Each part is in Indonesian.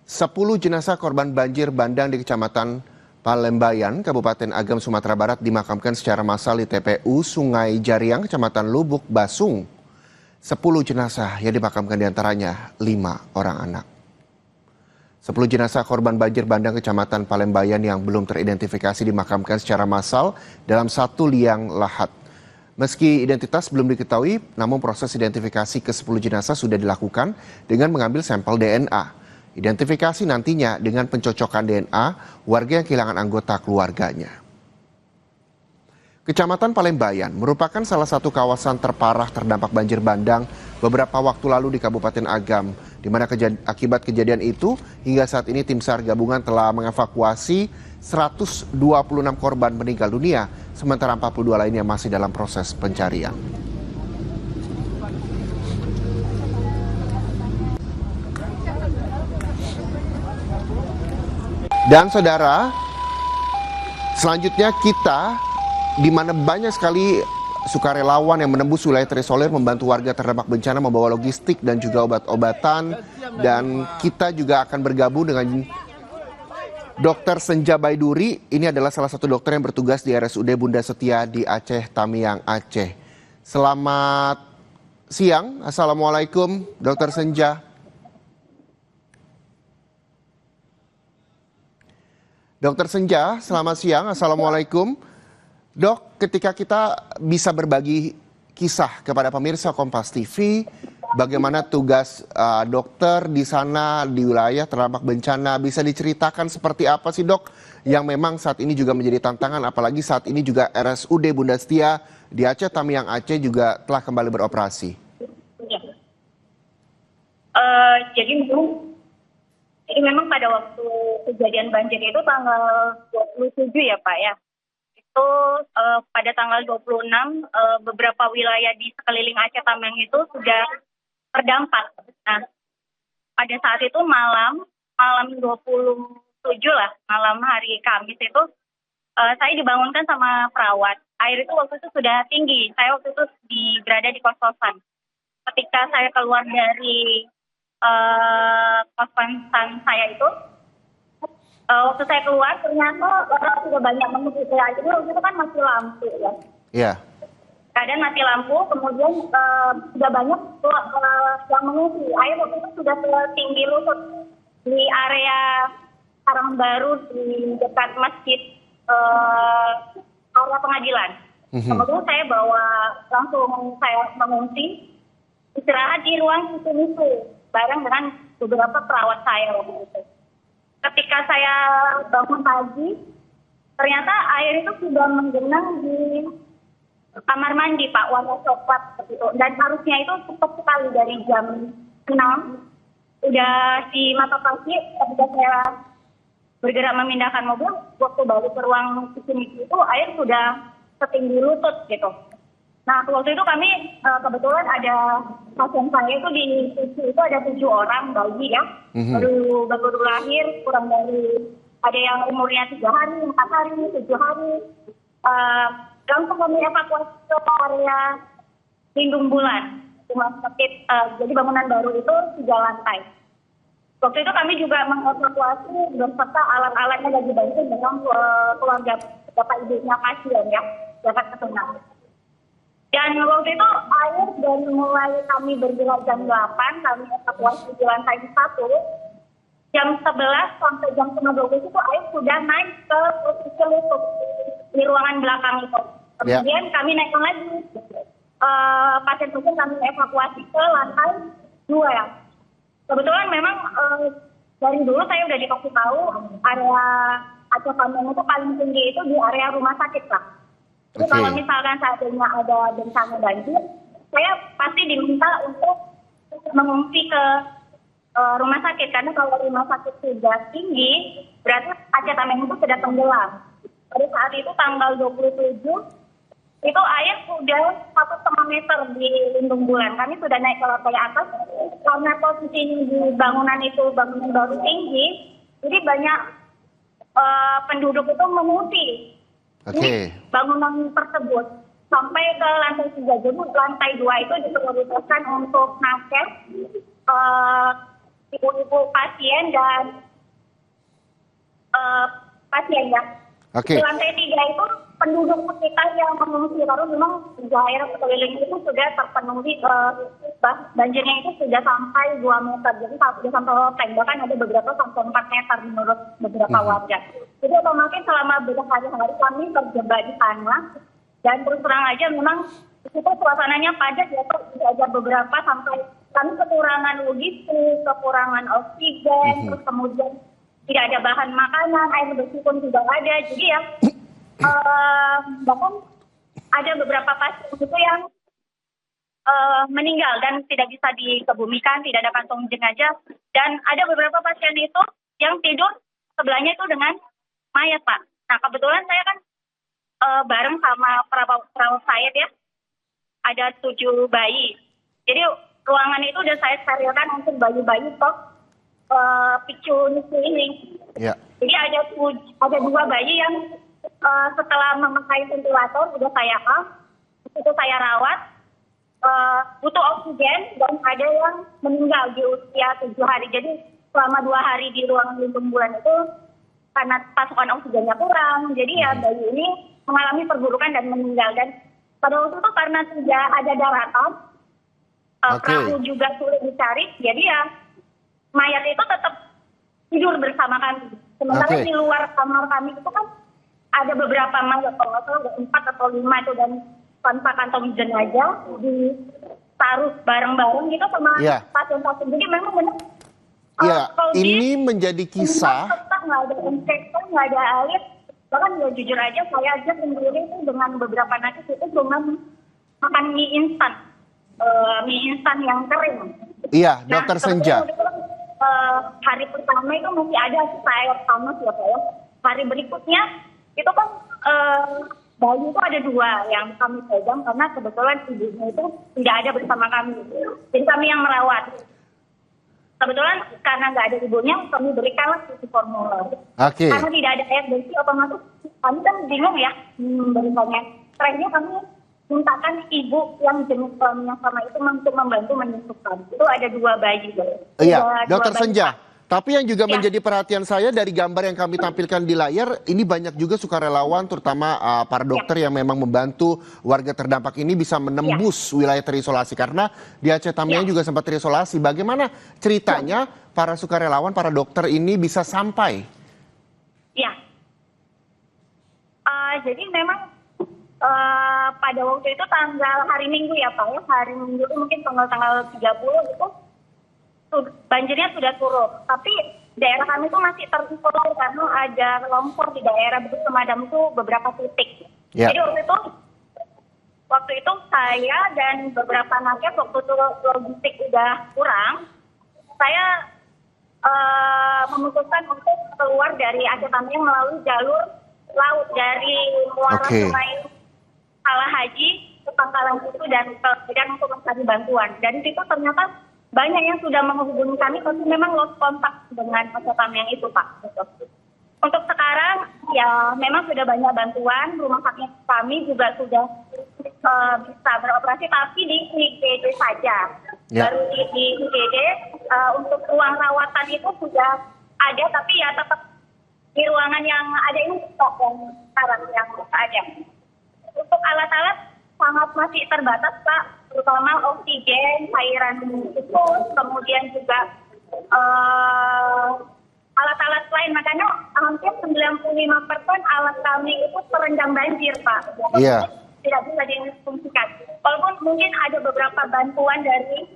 10 jenazah korban banjir bandang di Kecamatan Palembayan, Kabupaten Agam, Sumatera Barat dimakamkan secara massal di TPU Sungai Jariang, Kecamatan Lubuk Basung. 10 jenazah yang dimakamkan diantaranya 5 orang anak. 10 jenazah korban banjir bandang Kecamatan Palembayan yang belum teridentifikasi dimakamkan secara massal dalam satu liang lahat. Meski identitas belum diketahui, namun proses identifikasi ke-10 jenazah sudah dilakukan dengan mengambil sampel DNA. Identifikasi nantinya dengan pencocokan DNA warga yang kehilangan anggota keluarganya. Kecamatan Palembayan merupakan salah satu kawasan terparah terdampak banjir bandang beberapa waktu lalu di Kabupaten Agam, di mana akibat kejadian itu hingga saat ini tim SAR gabungan telah mengevakuasi 126 korban meninggal dunia, sementara 42 lainnya masih dalam proses pencarian. Dan saudara, selanjutnya kita di mana banyak sekali sukarelawan yang menembus wilayah terisolir membantu warga terdampak bencana membawa logistik dan juga obat-obatan, dan kita juga akan bergabung dengan Dr. Senja Baiduri. Ini adalah salah satu dokter yang bertugas di RSUD Bunda Setia di Aceh, Tamiang, Aceh. Selamat siang, Assalamualaikum Dr. Senja. Dr. Senja, selamat siang, Assalamualaikum. Dok, ketika kita bisa berbagi kisah kepada pemirsa Kompas TV, bagaimana tugas dokter di sana di wilayah terdampak bencana, bisa diceritakan seperti apa sih dok, yang memang saat ini juga menjadi tantangan, apalagi saat ini juga RSUD Bunda Setia di Aceh, Tamiang, Aceh juga telah kembali beroperasi. Ya. Jadi memang pada waktu kejadian banjir itu tanggal 27 ya Pak ya. Itu pada tanggal 26 beberapa wilayah di sekeliling Aceh Tamiang itu sudah terdampak. Nah, pada saat itu malam 27 lah, malam hari Kamis itu saya dibangunkan sama perawat. Air itu waktu itu sudah tinggi. Saya waktu itu berada di kos-kosan. Ketika saya keluar dari kos-kosan saya itu, waktu saya keluar ternyata orang sudah banyak mengungsi. Jadi waktu itu kan masih lampu ya. Iya. Keadaan mati lampu, kemudian sudah banyak yang mengungsi. Air waktu itu sudah setinggi lutut di area Karangbaru di dekat masjid area pengadilan. Kemudian saya langsung mengungsi, istirahat di ruang itu bareng dengan beberapa perawat saya waktu itu. Ketika saya bangun pagi, ternyata air itu sudah menggenang di kamar mandi Pak, warna coklat begitu. Dan harusnya itu cepat sekali dari jam 6. Udah di mata pagi ketika saya bergerak memindahkan mobil, waktu balik ke ruang sini itu air sudah setinggi lutut gitu. Nah, waktu itu kami kebetulan ada pasien saya itu di ICU itu ada 7 orang bayi ya, baru lahir, kurang dari ada yang umurnya 3 hari, 4 hari, 7 hari. Langsung kami evakuasi ke area Lindung Bulan, rumah sakit. Jadi bangunan baru itu 3 lantai. Waktu itu kami juga mengevakuasi beserta alat-alatnya dan dibantu dengan keluarga bapak ibunya pasien ya, dapat ketenangan. Dan waktu itu air dari mulai kami bergerak jam 8, kami evakuasi di lantai 1, jam 11 sampai jam 12 itu air sudah naik ke posisi lutut di ruangan belakang itu. Kemudian kami naikkan lagi, pasien-pasien kami evakuasi ke lantai 2 ya. Kebetulan memang dari dulu saya udah dikasih tahu area Aceh Tamiang itu paling tinggi itu di area rumah sakit lah. Jadi kalau misalkan saatnya ada bencana banjir, saya pasti diminta untuk mengungsi ke rumah sakit. Karena kalau rumah sakit sudah tinggi, berarti Aceh Tamiang itu sudah tenggelam. Pada saat itu tanggal 27, itu air sudah 1,5 meter di Lindung Bulan. Kami sudah naik ke lantai atas. Karena posisi di bangunan itu bangunan baru tinggi, jadi banyak penduduk itu mengungsi. Bangunan tersebut sampai ke lantai 3. Jadi lantai 2 itu diprioritaskan untuk nakes, ibu-ibu pasien dan pasien ya. Oke. Di lantai 3 itu penduduk sekitar yang mengungsi, baru memang daerah sekeliling itu sudah terpenuhi, banjirnya itu sudah sampai 2 meter, jadi sudah sampai loteng, bahkan ada beberapa sampai 4 meter menurut beberapa warga. Jadi otomatis selama berhari-hari kami terjebak di sana, dan terus terang aja memang itu suasananya padat ya, ada beberapa sampai kami kekurangan logistik, kekurangan oksigen, terus kemudian tidak ada bahan makanan, air bersih pun tidak ada. Jadi ya bahkan ada beberapa pasien itu yang meninggal dan tidak bisa dikebumikan, tidak ada kantong jenazah, dan ada beberapa pasien itu yang tidur sebelahnya itu dengan mayat, Pak. Nah kebetulan saya kan bareng sama perawat saya ya, ada 7 bayi. Jadi ruangan itu udah saya sterilkan untuk bayi-bayi kok picu nyusu ini. Ya. Jadi ada 2 bayi yang setelah memakai ventilator udah saya itu saya rawat, butuh oksigen, dan ada yang meninggal di usia 7 hari. Jadi selama 2 hari di ruangan lindung bulan itu karena pasokan oksigennya kurang, jadi ya bayi ini mengalami perburukan dan meninggal. Dan pada waktu itu karena tidak ada daratan, perahu juga sulit dicari, jadi ya mayat itu tetap tidur bersama kami. Sementara di luar kamar kami itu kan ada beberapa mayat, kalau nggak salah ada 4 atau 5 itu, dan tanpa kantong jenazah ditaruh bareng-bareng gitu sama pasien-pasien. Jadi memang benar. Ini menjadi kisah. Nggak ada insektor, nggak ada air. Bahkan ya jujur aja saya aja sendiri itu dengan beberapa nasi itu cuma makan mie instan yang kering. Iya, Dokter Senja. Hari pertama itu masih ada air panas ya Pak ya. Hari berikutnya itu kan bayi itu ada 2 yang kami pegang karena kebetulan ibunya itu tidak ada bersama kami. Jadi kami yang merawat. Kebetulan karena nggak ada ibunya, kami berikanlah susu formula. Karena tidak ada air bersih, otomatis kami kan bingung ya berikannya. Terakhirnya kami mintakan ibu yang jenis kelamin yang sama itu untuk membantu menyusukan. Itu ada 2 bayi. Iya, Dokter Senja. Tapi yang juga menjadi perhatian saya dari gambar yang kami tampilkan di layar, ini banyak juga sukarelawan, terutama para dokter yang memang membantu warga terdampak ini bisa menembus wilayah terisolasi. Karena di Aceh Tamiang juga sempat terisolasi. Bagaimana ceritanya para sukarelawan, para dokter ini bisa sampai? Ya, jadi memang pada waktu itu tanggal hari Minggu ya Pak ya, hari Minggu itu mungkin tanggal 30 itu banjirnya sudah turun, tapi daerah kami itu masih terisolir karena ada longsor di daerah Bukit Semadam itu beberapa titik. Jadi waktu itu saya dan beberapa nakes waktu itu logistik udah kurang, saya memutuskan untuk keluar dari Aceh Tamiang melalui jalur laut dari muara Sungai Salah Haji ke Pangkalan Kutu dan untuk mencari bantuan. Dan itu ternyata banyak yang sudah menghubungi kami, tapi memang lost kontak dengan Aceh Tamiang itu Pak. Untuk sekarang ya memang sudah banyak bantuan, rumah sakit kami juga sudah bisa beroperasi, tapi di IGD saja. Baru di IGD untuk ruang rawatan itu sudah ada, tapi ya tetap di ruangan yang ada ini stok yang sekarang yang ada. Untuk alat-alat sangat masih terbatas Pak, terutama oksigen, cairan khusus, kemudian juga alat-alat lain. Makanya hampir 95% alat kami itu terendam banjir Pak. Tidak bisa difungsikan. Walaupun mungkin ada beberapa bantuan dari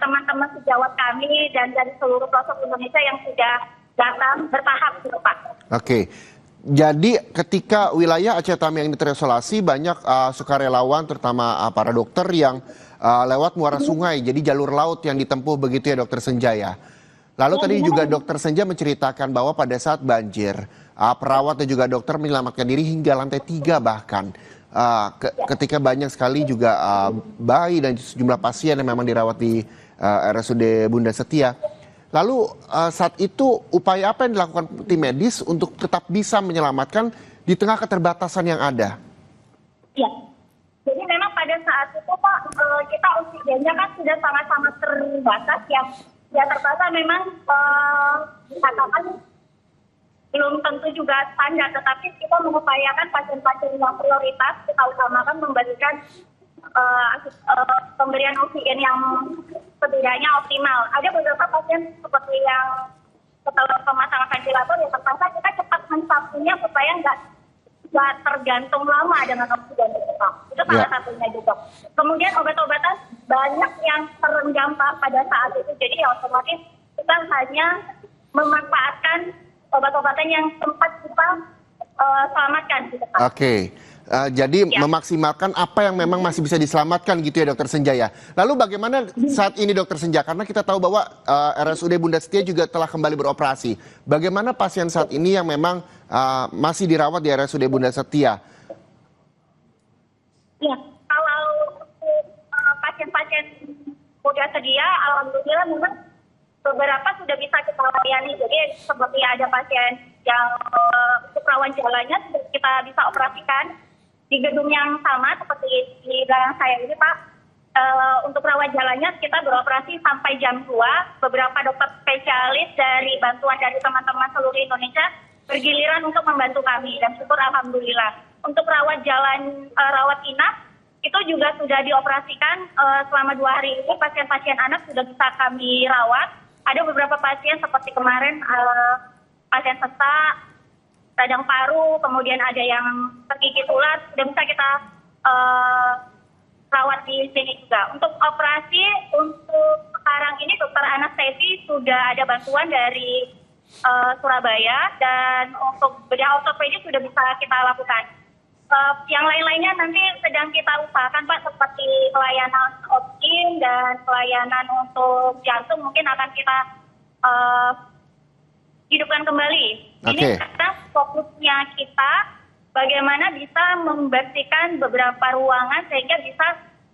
teman-teman sejawat kami dan dari seluruh pelosok Indonesia yang sudah datang bertahap gitu Pak. Jadi ketika wilayah Aceh Tamiang ini terisolasi, banyak sukarelawan terutama para dokter yang lewat muara sungai, jadi jalur laut yang ditempuh begitu ya Dokter Senja ya. Lalu tadi juga Dokter Senja menceritakan bahwa pada saat banjir, perawat dan juga dokter menyelamatkan diri hingga lantai 3 bahkan. Ketika banyak sekali juga bayi dan sejumlah pasien yang memang dirawat di RSUD Bunda Setia. Lalu saat itu upaya apa yang dilakukan tim medis untuk tetap bisa menyelamatkan di tengah keterbatasan yang ada? Ya, jadi memang pada saat itu Pak, kita oksigennya kan sudah sangat-sangat terbatas ya. Ya terpaksa memang dikatakan belum tentu juga standar, tetapi kita mengupayakan pasien-pasien yang prioritas kita utamakan memberikan pemberian oksigen yang setidaknya optimal. Ada beberapa pasien seperti yang setelah pemasangan ventilator ya terpaksa kita cepat mensapunya supaya nggak tergantung lama dengan oksigen kita. Itu salah satunya juga. Kemudian obat-obatan banyak yang terendam Pak pada saat itu, jadi ya otomatis kita hanya memanfaatkan obat-obatan yang sempat kita selamatkan gitu Pak. Oke. Jadi memaksimalkan apa yang memang masih bisa diselamatkan gitu ya Dokter Senja ya. Lalu bagaimana saat ini Dokter Senja? Karena kita tahu bahwa RSUD Bunda Setia juga telah kembali beroperasi. Bagaimana pasien saat ini yang memang masih dirawat di RSUD Bunda Setia? Ya, kalau pasien-pasien Bunda Setia, alhamdulillah memang beberapa sudah bisa kita layani. Jadi seperti ada pasien yang untuk rawan jalannya kita bisa operasikan di gedung yang sama seperti di belakang saya ini Pak. Untuk rawat jalannya kita beroperasi sampai jam 2. Beberapa dokter spesialis dari bantuan dari teman-teman seluruh Indonesia bergiliran untuk membantu kami dan syukur alhamdulillah. Untuk rawat jalan rawat inap itu juga sudah dioperasikan selama 2 hari ini. Pasien-pasien anak sudah bisa kami rawat. Ada beberapa pasien seperti kemarin pasien sesak, radang paru, kemudian ada yang tergigit ular, sudah bisa kita rawat di sini juga. Untuk operasi, untuk sekarang ini dokter anestesi sudah ada bantuan dari Surabaya, dan untuk bedah ortopedi sudah bisa kita lakukan. Yang lain-lainnya nanti sedang kita usahakan Pak, seperti pelayanan oksigen dan pelayanan untuk jantung mungkin akan kita hidupkan kembali. Ini karena fokusnya kita bagaimana bisa membersihkan beberapa ruangan sehingga bisa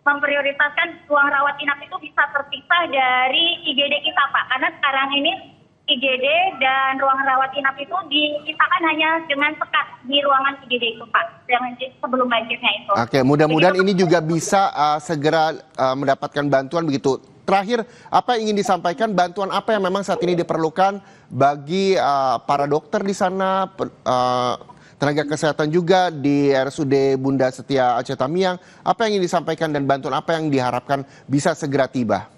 memprioritaskan ruang rawat inap itu bisa terpisah dari IGD kita Pak. Karena sekarang ini IGD dan ruang rawat inap itu dipisahkan hanya dengan sekat di ruangan IGD itu Pak, yang sebelum banjirnya itu. Oke, mudah-mudahan ini juga bisa segera mendapatkan bantuan begitu. Terakhir, apa yang ingin disampaikan, bantuan apa yang memang saat ini diperlukan bagi para dokter di sana, tenaga kesehatan juga di RSUD Bunda Setia Aceh Tamiang, apa yang ingin disampaikan dan bantuan apa yang diharapkan bisa segera tiba?